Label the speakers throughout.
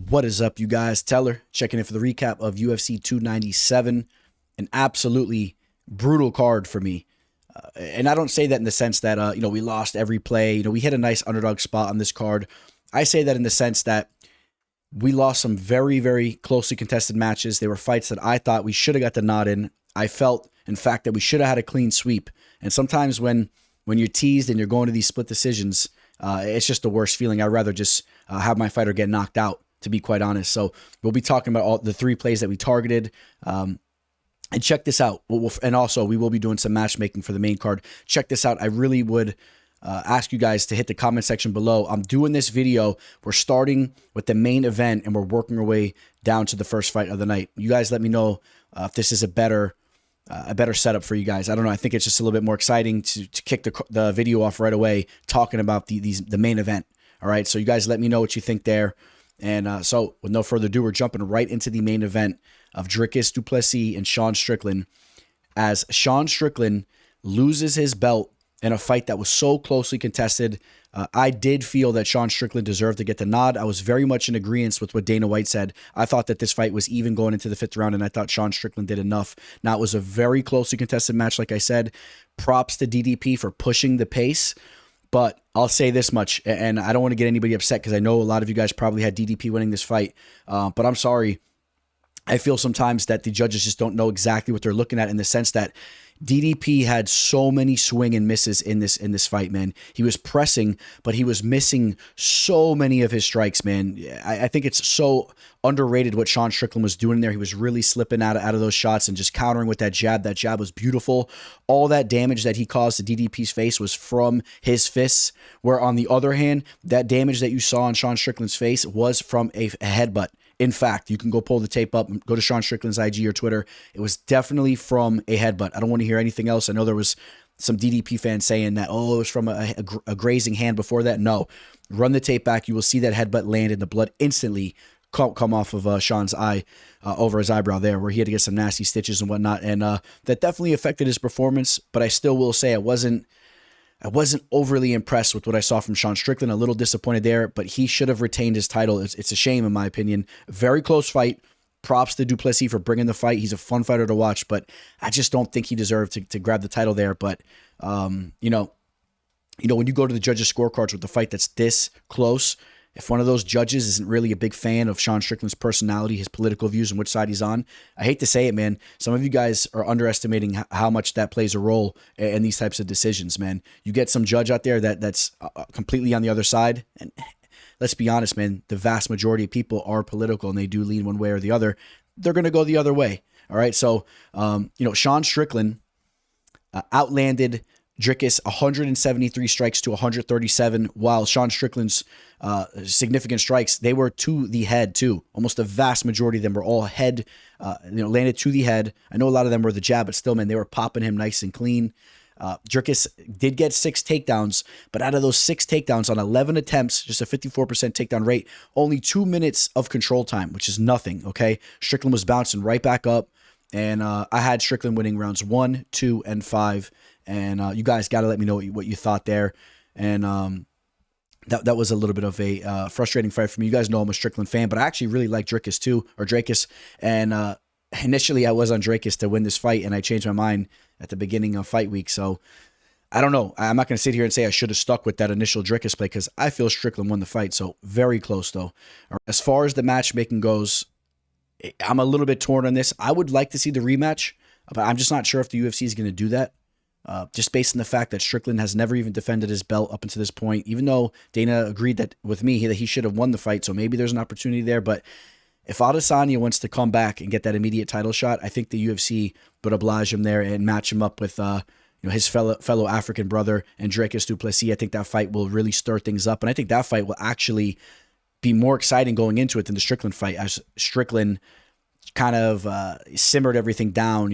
Speaker 1: What is up, you guys? Teller checking in for the recap of UFC 297. An absolutely brutal card for me. And I don't say that in the sense that, we lost every play. We hit a nice underdog spot on this card. I say that in the sense that we lost some very, very closely contested matches. They were fights that I thought we should have got the nod in. I felt, in fact, that we should have had a clean sweep. And sometimes when you're teased and you're going to these split decisions, it's just the worst feeling. I'd rather just have my fighter get knocked out, to be quite honest. So we'll be talking about all the three plays that we targeted. And check this out. And also, we will be doing some matchmaking for the main card. Check this out. I really would ask you guys to hit the comment section below. I'm doing this video. We're starting with the main event, and we're working our way down to the first fight of the night. You guys let me know if this is a better setup for you guys. I don't know. I think it's just a little bit more exciting to kick the video off right away, talking about the main event. All right. So you guys let me know what you think there. And so with no further ado, we're jumping right into the main event of Dricus du Plessis and Sean Strickland, as Sean Strickland loses his belt in a fight that was so closely contested. I did feel that Sean Strickland deserved to get the nod. I was very much in agreement with what Dana White said. I thought that this fight was even going into the fifth round, and I thought Sean Strickland did enough. Now, it was a very closely contested match, like I said. Props to DDP for pushing the pace. But I'll say this much, and I don't want to get anybody upset because I know a lot of you guys probably had DDP winning this fight. But I'm sorry. I feel sometimes that the judges just don't know exactly what they're looking at, in the sense that DDP had so many swing and misses in this fight, man. He was pressing, but he was missing so many of his strikes, man. I think it's so underrated what Sean Strickland was doing there. He was really slipping out of those shots and just countering with that jab. That jab was beautiful. All that damage that he caused to DDP's face was from his fists, where on the other hand, that damage that you saw on Sean Strickland's face was from a headbutt. In fact, you can go pull the tape up and go to Sean Strickland's IG or Twitter. It was definitely from a headbutt. I don't want to hear anything else. I know there was some DDP fans saying that, oh, it was from a grazing hand before that. No. Run the tape back. You will see that headbutt land, and the blood instantly come off of Sean's eye, over his eyebrow there, where he had to get some nasty stitches and whatnot. And that definitely affected his performance. But I still will say I wasn't overly impressed with what I saw from Sean Strickland. A little disappointed there, but he should have retained his title. It's a shame, in my opinion. Very close fight. Props to du Plessis for bringing the fight. He's a fun fighter to watch, but I just don't think he deserved to grab the title there. But, when you go to the judges' scorecards with the fight that's this close, if one of those judges isn't really a big fan of Sean Strickland's personality, his political views, and which side he's on, I hate to say it, man, some of you guys are underestimating how much that plays a role in these types of decisions, man. You get some judge out there that's completely on the other side, and let's be honest, man, the vast majority of people are political, and they do lean one way or the other. They're going to go the other way, all right? So, Sean Strickland outlanded Dricus 173 strikes to 137, while Sean Strickland's significant strikes, they were to the head too. Almost the vast majority of them were all head, landed to the head. I know a lot of them were the jab, but still, man, they were popping him nice and clean. Dricus did get 6 takedowns, but out of those 6 takedowns on 11 attempts, just a 54% takedown rate, only 2 minutes of control time, which is nothing, okay? Strickland was bouncing right back up, and I had Strickland winning rounds 1, 2, and 5. And you guys got to let me know what you thought there. And that was a little bit of a frustrating fight for me. You guys know I'm a Strickland fan, but I actually really like Dricus too, or Dricus. And initially I was on Dricus to win this fight, and I changed my mind at the beginning of fight week. So I don't know. I'm not going to sit here and say I should have stuck with that initial Dricus play, because I feel Strickland won the fight. So very close though. As far as the matchmaking goes, I'm a little bit torn on this. I would like to see the rematch, but I'm just not sure if the UFC is going to do that. Just based on the fact that Strickland has never even defended his belt up until this point, even though Dana agreed that with me that he should have won the fight. So maybe there's an opportunity there. But if Adesanya wants to come back and get that immediate title shot, I think the UFC would oblige him there and match him up with his fellow African brother and Dricus du Plessis. I think that fight will really stir things up, and I think that fight will actually be more exciting going into it than the Strickland fight, as Strickland kind of simmered everything down,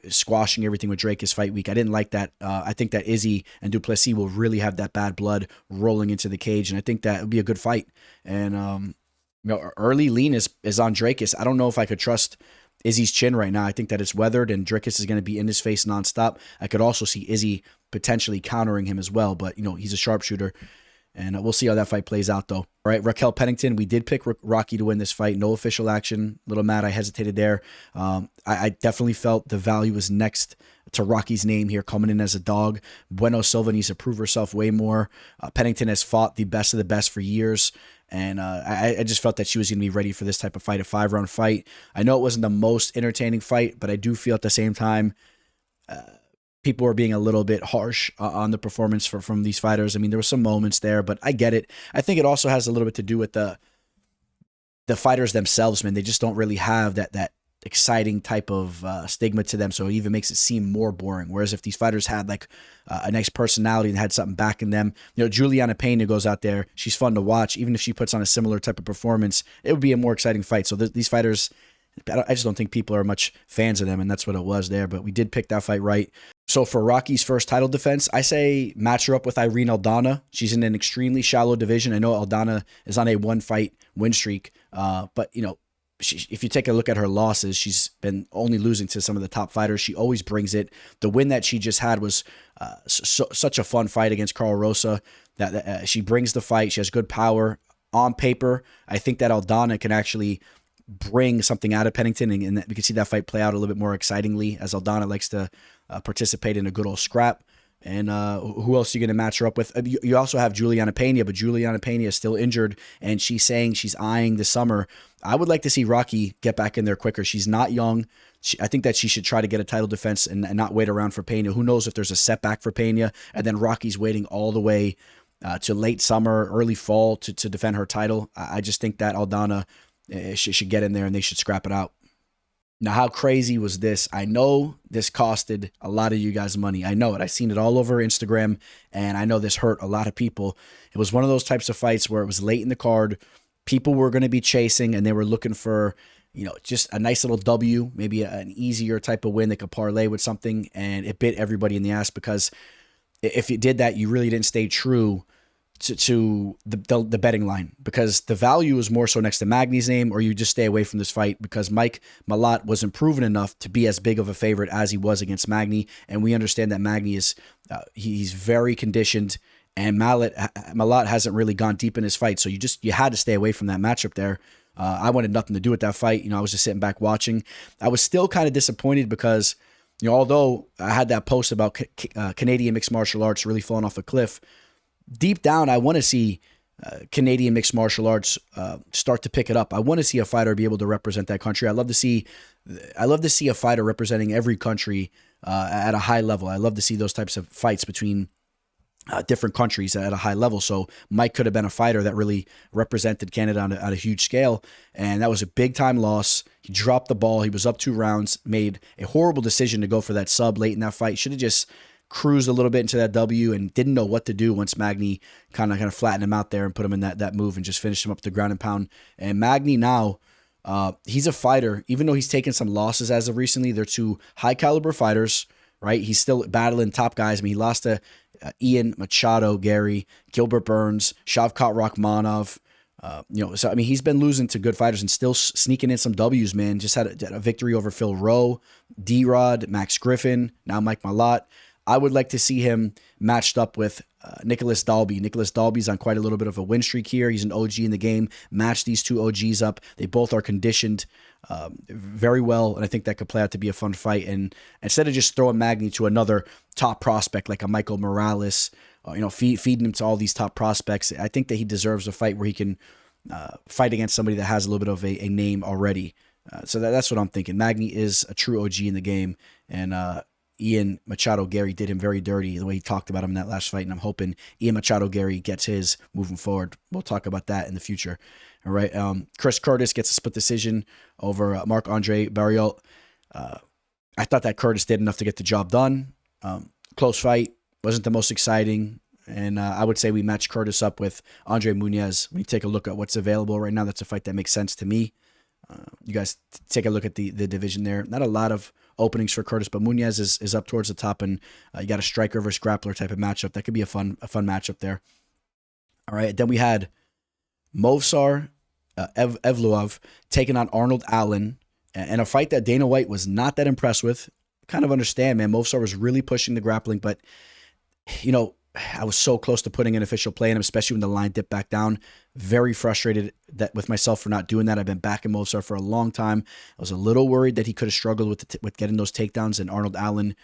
Speaker 1: squashing everything with Dricus fight week. I didn't like that. I think that Izzy and du Plessis will really have that bad blood rolling into the cage, and I think that would be a good fight. And early lean is on Dricus. I don't know if I could trust Izzy's chin right now. I think that it's weathered, and Dricus is going to be in his face nonstop. I could also see Izzy potentially countering him as well, but he's a sharpshooter. And we'll see how that fight plays out, though. All right, Raquel Pennington, we did pick Rocky to win this fight. No official action. A little mad I hesitated there. I definitely felt the value was next to Rocky's name here, coming in as a dog. Bueno Silva needs to prove herself way more. Pennington has fought the best of the best for years. And I just felt that she was going to be ready for this type of fight, a 5-round fight. I know it wasn't the most entertaining fight, but I do feel at the same time, people were being a little bit harsh on the performance from these fighters. I mean, there were some moments there, but I get it. I think it also has a little bit to do with the fighters themselves, man. They just don't really have that exciting type of stigma to them, so it even makes it seem more boring. Whereas if these fighters had like a nice personality and had something back in them, Juliana Pena goes out there, she's fun to watch. Even if she puts on a similar type of performance, it would be a more exciting fight. So these fighters, I just don't think people are much fans of them, and that's what it was there. But we did pick that fight right. So for Rocky's first title defense, I say match her up with Irene Aldana. She's in an extremely shallow division. I know Aldana is on a 1-fight win streak, but if you take a look at her losses, she's been only losing to some of the top fighters. She always brings it. The win that she just had was such a fun fight against Carl Rosa. That she brings the fight. She has good power on paper. I think that Aldana can actually bring something out of Pennington, and we can see that fight play out a little bit more excitingly, as Aldana likes to participate in a good old scrap. And who else are you going to match her up with? You also have Juliana Pena, but Juliana Pena is still injured, and she's saying she's eyeing the summer. I would like to see Rocky get back in there quicker. She's not young. I think that she should try to get a title defense and not wait around for Pena. Who knows if there's a setback for Pena, and then Rocky's waiting all the way to late summer, early fall to defend her title. I just think that Aldana should get in there, and they should scrap it out. Now, how crazy was this? I know this costed a lot of you guys money. I know it. I've seen it all over Instagram, and I know this hurt a lot of people. It was one of those types of fights where it was late in the card. People were going to be chasing, and they were looking for, just a nice little W, maybe an easier type of win they could parlay with something, and it bit everybody in the ass, because if you did that, you really didn't stay true to the betting line, because the value is more so next to Magny's name, or you just stay away from this fight because Malott wasn't proven enough to be as big of a favorite as he was against Magny. And we understand that Magny is he's very conditioned, and Malott hasn't really gone deep in his fight. So you had to stay away from that matchup there. I wanted nothing to do with that fight. I was just sitting back watching. I was still kind of disappointed because, although I had that post about Canadian mixed martial arts really falling off a cliff, deep down, I want to see Canadian mixed martial arts start to pick it up. I want to see a fighter be able to represent that country. I love to see a fighter representing every country at a high level. I love to see those types of fights between different countries at a high level. So Mike could have been a fighter that really represented Canada on a huge scale, and that was a big time loss. He dropped the ball. He was up 2 rounds, made a horrible decision to go for that sub late in that fight. Should have just cruised a little bit into that W and didn't know what to do once Magny kind of flattened him out there and put him in that move and just finished him up the ground and pound. And Magny now, he's a fighter, even though he's taken some losses as of recently. They're 2 high caliber fighters, right? He's still battling top guys. I mean, he lost to Ian Machado, Gary, Gilbert Burns, Shavkat Rakhmonov. So I mean, he's been losing to good fighters and still sneaking in some W's, man. Just had a victory over Phil Rowe, D-Rod, Max Griffin, now Mike Malott. I would like to see him matched up with Nicholas Dalby. Nicholas Dalby's on quite a little bit of a win streak here. He's an OG in the game. Match these 2 OGs up. They both are conditioned very well, and I think that could play out to be a fun fight. And instead of just throwing Magny to another top prospect like a Michael Morales, feeding him to all these top prospects, I think that he deserves a fight where he can fight against somebody that has a little bit of a name already. So that's what I'm thinking. Magny is a true OG in the game, and Ian Machado Gary did him very dirty the way he talked about him in that last fight, and I'm hoping Ian Machado Gary gets his moving forward. We'll talk about that in the future. All right, Chris Curtis gets a split decision over Marc-Andre Barriault. I thought that Curtis did enough to get the job done. Close fight, wasn't the most exciting, and I would say we matched Curtis up with Andre Muniz. When you take a look at what's available right now, that's a fight that makes sense to me. You guys take a look at the division there. Not a lot of openings for Curtis, but Muniz is up towards the top, and you got a striker versus grappler type of matchup. That could be a fun matchup there. All right, then we had Movsar Evloev taking on Arnold Allen, and a fight that Dana White was not that impressed with. Kind of understand, man. Movsar was really pushing the grappling, but I was so close to putting an official play in him, especially when the line dipped back down. Very frustrated that with myself for not doing that. I've been backing Movsar for a long time. I was a little worried that he could have struggled with getting those takedowns, and Arnold Allen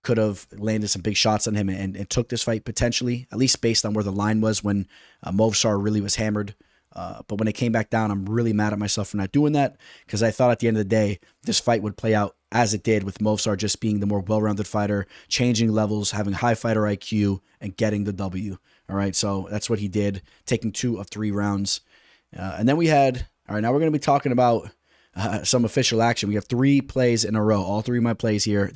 Speaker 1: could have landed some big shots on him and took this fight potentially, at least based on where the line was when Movsar really was hammered. But when it came back down, I'm really mad at myself for not doing that, because I thought at the end of the day, this fight would play out as it did, with Movsar just being the more well-rounded fighter, changing levels, having high fighter IQ, and getting the W. All right, so that's what he did, taking 2 of 3 rounds. And then we had, all right, now we're going to be talking about some official action. We have 3 plays in a row. All 3 of my plays here,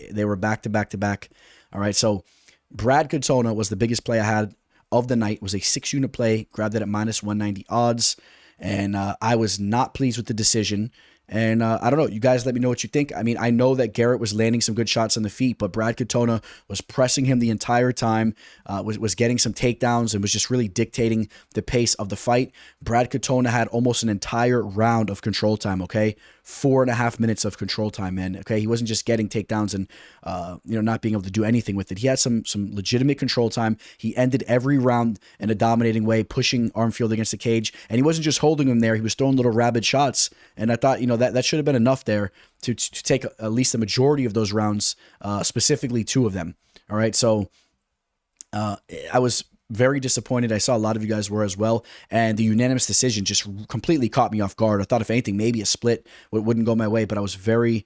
Speaker 1: they were back to back to back. All right, so Brad Katona was the biggest play I had of the night. It was a 6-unit play, grabbed it at minus 190 odds, and I was not pleased with the decision. And I don't know, you guys let me know what you think. I mean, I know that Garrett was landing some good shots on the feet, but Brad Katona was pressing him the entire time, was getting some takedowns, and was just really dictating the pace of the fight. Brad Katona had almost an entire round of control time, okay? 4.5 minutes of control time, man. Okay, he wasn't just getting takedowns and not being able to do anything with it. He had some legitimate control time. He ended every round in a dominating way, pushing Armfield against the cage, and he wasn't just holding him there. He was throwing little rabid shots, and I thought that should have been enough there to take at least the majority of those rounds, specifically 2 of them. All right, so I was very disappointed. I saw a lot of you guys were as well, and the unanimous decision just completely caught me off guard. I thought, if anything, maybe a split wouldn't go my way, but I was very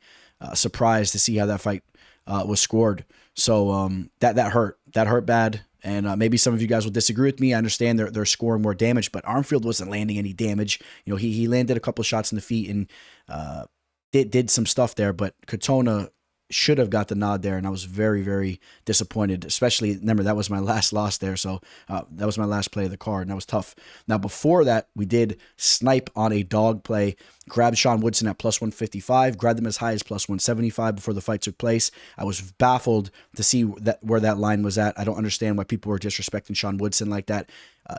Speaker 1: surprised to see how that fight was scored. So that hurt. That hurt bad, and maybe some of you guys will disagree with me. I understand they're scoring more damage, but Armfield wasn't landing any damage. He landed a couple of shots in the feet and did some stuff there, but Katona should have got the nod there, and I was very, very disappointed. Especially, remember, that was my last loss there, so that was my last play of the card, and that was tough. Now, before that, we did snipe on a dog play, grabbed Sean Woodson at plus 155, grabbed him as high as plus 175 before the fight took place. I was baffled to see where that line was at. I don't understand why people were disrespecting Sean Woodson like that.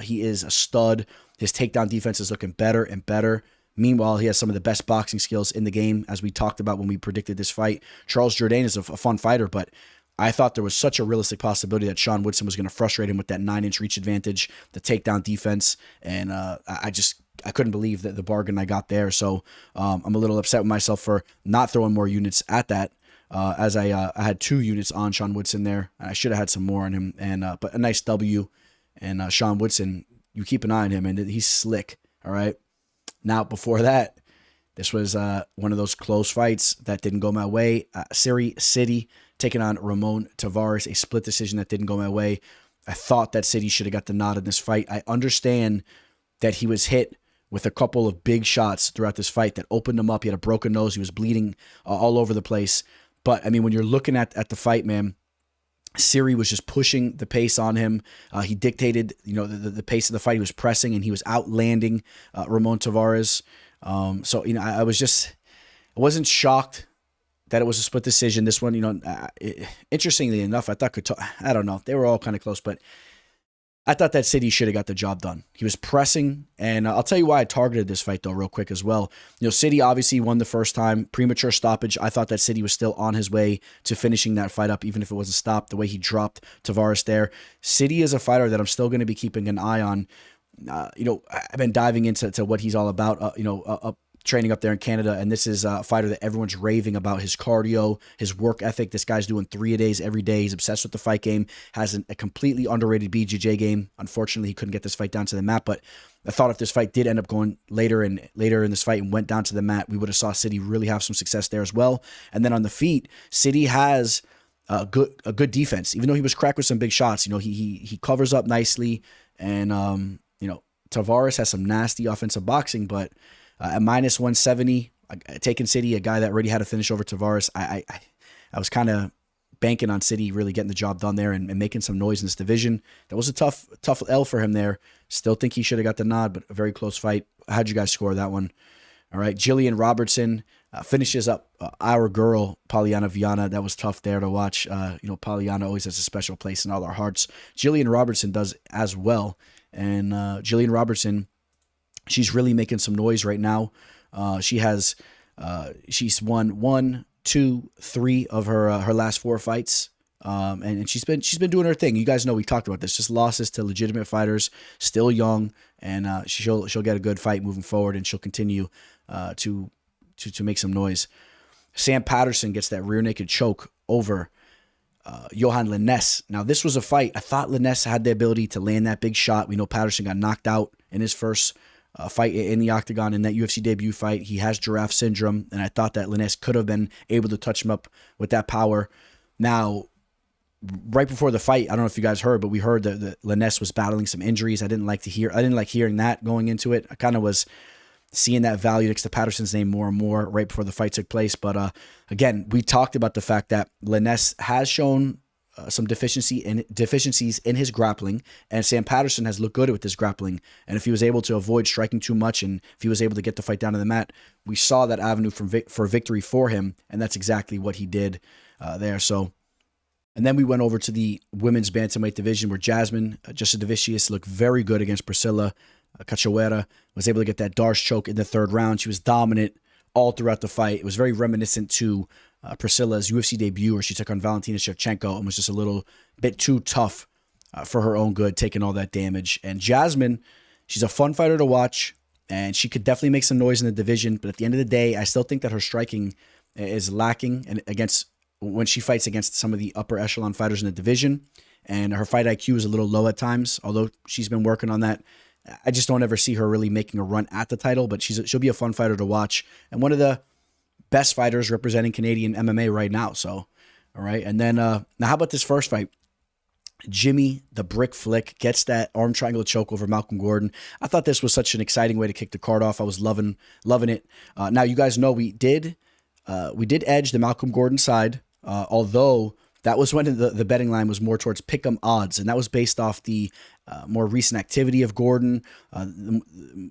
Speaker 1: He is a stud. His takedown defense is looking better and better. Meanwhile, he has some of the best boxing skills in the game, as we talked about when we predicted this fight. Charles Jourdain is a fun fighter, but I thought there was such a realistic possibility that Sean Woodson was going to frustrate him with that 9-inch reach advantage, the takedown defense, and I couldn't believe that the bargain I got there. So I'm a little upset with myself for not throwing more units at that, as I had 2 units on Sean Woodson there. I should have had some more on him, but a nice W. And Sean Woodson, you keep an eye on him, and he's slick, all right? Now, before that, this was one of those close fights that didn't go my way. City taking on Ramon Tavares, a split decision that didn't go my way. I thought that City should have got the nod in this fight. I understand that he was hit with a couple of big shots throughout this fight that opened him up. He had a broken nose. He was bleeding all over the place. But, I mean, when you're looking at the fight, man, Siri was just pushing the pace on him. He dictated, the pace of the fight. He was pressing, and he was outlanding Ramon Tavares. So, I wasn't shocked that it was a split decision. This one, interestingly enough, I thought I don't know. They were all kind of close, but I thought that City should have got the job done. He was pressing, and I'll tell you why I targeted this fight, though, real quick as well. City obviously won the first time. Premature stoppage. I thought that City was still on his way to finishing that fight up, even if it wasn't stopped, the way he dropped Tavares there. City is a fighter that I'm still going to be keeping an eye on. I've been diving into what he's all about, training up there in Canada, and this is a fighter that everyone's raving about. His cardio, his work ethic. This guy's doing 3-a-days every day. He's obsessed with the fight game, has a completely underrated BJJ game. Unfortunately, he couldn't get this fight down to the mat, but I thought if this fight did end up going later in this fight and went down to the mat, we would have saw City really have some success there as well. And then on the feet, City has a good defense, even though he was cracked with some big shots. He covers up nicely, and Tavares has some nasty offensive boxing, but at minus 170, taking City, a guy that already had a finish over Tavares, I was kind of banking on City really getting the job done there and making some noise in this division. That was a tough L for him there. Still think he should have got the nod, but a very close fight. How'd you guys score that one? All right, Jillian Robertson finishes up our girl, Polyana Viana. That was tough there to watch. Polyana always has a special place in all our hearts. Jillian Robertson does as well. And Jillian Robertson, she's really making some noise right now. She's won 1, 2, 3 of her last 4 fights. And she's been doing her thing. You guys know we talked about this. Just losses to legitimate fighters, still young, and she'll get a good fight moving forward, and she'll continue to make some noise. Sam Patterson gets that rear naked choke over Johan Liness. Now, this was a fight. I thought Liness had the ability to land that big shot. We know Patterson got knocked out in his first fight in the octagon in that UFC debut fight. He has giraffe syndrome, and I thought that Liness could have been able to touch him up with that power. Now, right before the fight, I don't know if you guys heard, but we heard that Liness was battling some injuries. I didn't like hearing that going into it. I kind of was seeing that value next to Patterson's name more and more right before the fight took place. But again, we talked about the fact that Liness has shown some deficiencies in his grappling, and Sam Patterson has looked good with his grappling. And if he was able to avoid striking too much, and if he was able to get the fight down to the mat, we saw that avenue for victory for him, and that's exactly what he did there. So, and then we went over to the women's bantamweight division where Jasmine Jasudavicius looked very good against Priscilla Cachoeira, was able to get that Darce choke in the third round. She was dominant all throughout the fight. It was very reminiscent to Priscilla's UFC debut where she took on Valentina Shevchenko and was just a little bit too tough for her own good, taking all that damage. And Jasmine, she's a fun fighter to watch, and she could definitely make some noise in the division. But at the end of the day, I still think that her striking is lacking and when she fights against some of the upper echelon fighters in the division. And her fight IQ is a little low at times, although she's been working on that. I just don't ever see her really making a run at the title, but she'll be a fun fighter to watch and one of the best fighters representing Canadian MMA right now. So, all right. And then now how about this first fight? Jimmy the Brick Flick gets that arm triangle choke over Malcolm Gordon. I thought this was such an exciting way to kick the card off. I was loving it. Now you guys know we did edge the Malcolm Gordon side, although that was when the betting line was more towards pick'em odds, and that was based off the more recent activity of Gordon,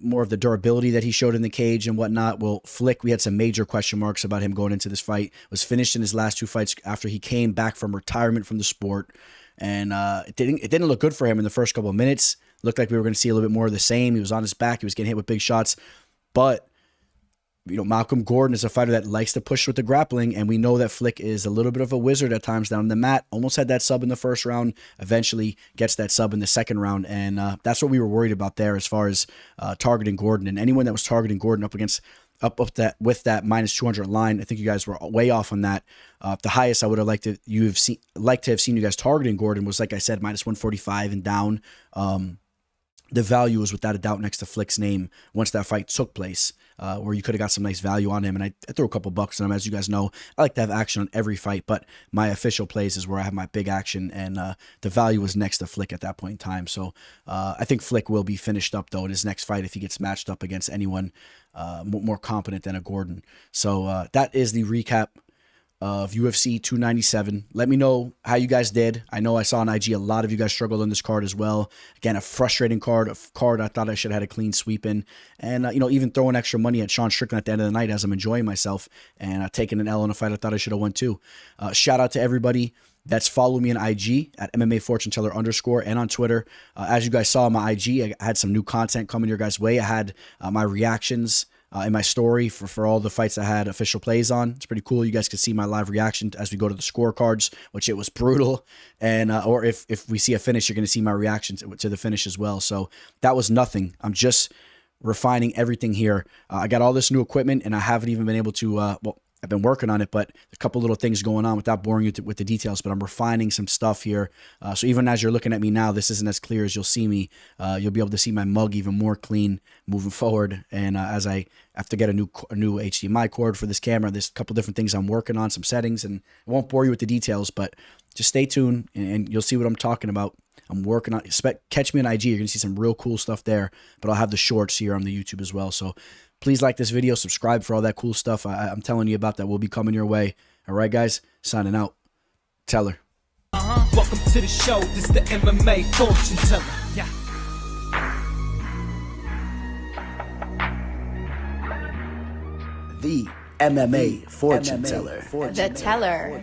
Speaker 1: more of the durability that he showed in the cage and whatnot. Well, Flick, we had some major question marks about him going into this fight. Was finished in his last two fights after he came back from retirement from the sport, and it didn't look good for him in the first couple of minutes. Looked like we were going to see a little bit more of the same. He was on his back. He was getting hit with big shots, but Malcolm Gordon is a fighter that likes to push with the grappling, and we know that Flick is a little bit of a wizard at times down the mat. Almost had that sub in the first round, eventually gets that sub in the second round, and that's what we were worried about there as far as targeting Gordon. And anyone that was targeting Gordon up with that minus 200 line, I think you guys were way off on that. The highest I would have liked to have seen you guys targeting Gordon was, like I said, minus 145 and down. The value was without a doubt next to Flick's name once that fight took place, where you could have got some nice value on him. And I threw a couple bucks on him. As you guys know, I like to have action on every fight, but my official plays is where I have my big action, and the value was next to Flick at that point in time. So I think Flick will be finished up, though, in his next fight if he gets matched up against anyone more competent than a Gordon. So that is the recap of UFC 297. Let me know how you guys did. I know I saw on IG a lot of you guys struggled on this card as well. Again, a frustrating card, I thought I should have had a clean sweep in. And, even throwing extra money at Sean Strickland at the end of the night as I'm enjoying myself and taking an L in a fight I thought I should have won too. Shout out to everybody that's followed me on IG at MMA Fortune Teller _ and on Twitter. As you guys saw on my IG, I had some new content coming your guys' way. I had my reactions in my story for all the fights I had official plays on. It's pretty cool. You guys can see my live reaction as we go to the scorecards, which it was brutal. And or if we see a finish, you're going to see my reaction to the finish as well. So that was nothing. I'm just refining everything here. I got all this new equipment, and I haven't even been able to, I've been working on it, but a couple little things going on without boring you with the details, but I'm refining some stuff here. So even as you're looking at me now, this isn't as clear as you'll see me. You'll be able to see my mug even more clean moving forward. And as I have to get a new HDMI cord for this camera, there's a couple different things I'm working on, some settings, and I won't bore you with the details, but just stay tuned and you'll see what I'm talking about. I'm working on, catch me on IG. You're going to see some real cool stuff there, but I'll have the shorts here on the YouTube as well. So please like this video, subscribe for all that cool stuff I'm telling you about that will be coming your way. All right, guys, signing out. Teller.
Speaker 2: Welcome to the show. This is the MMA Fortune Teller. Yeah.
Speaker 1: The MMA Fortune Teller.
Speaker 3: The teller.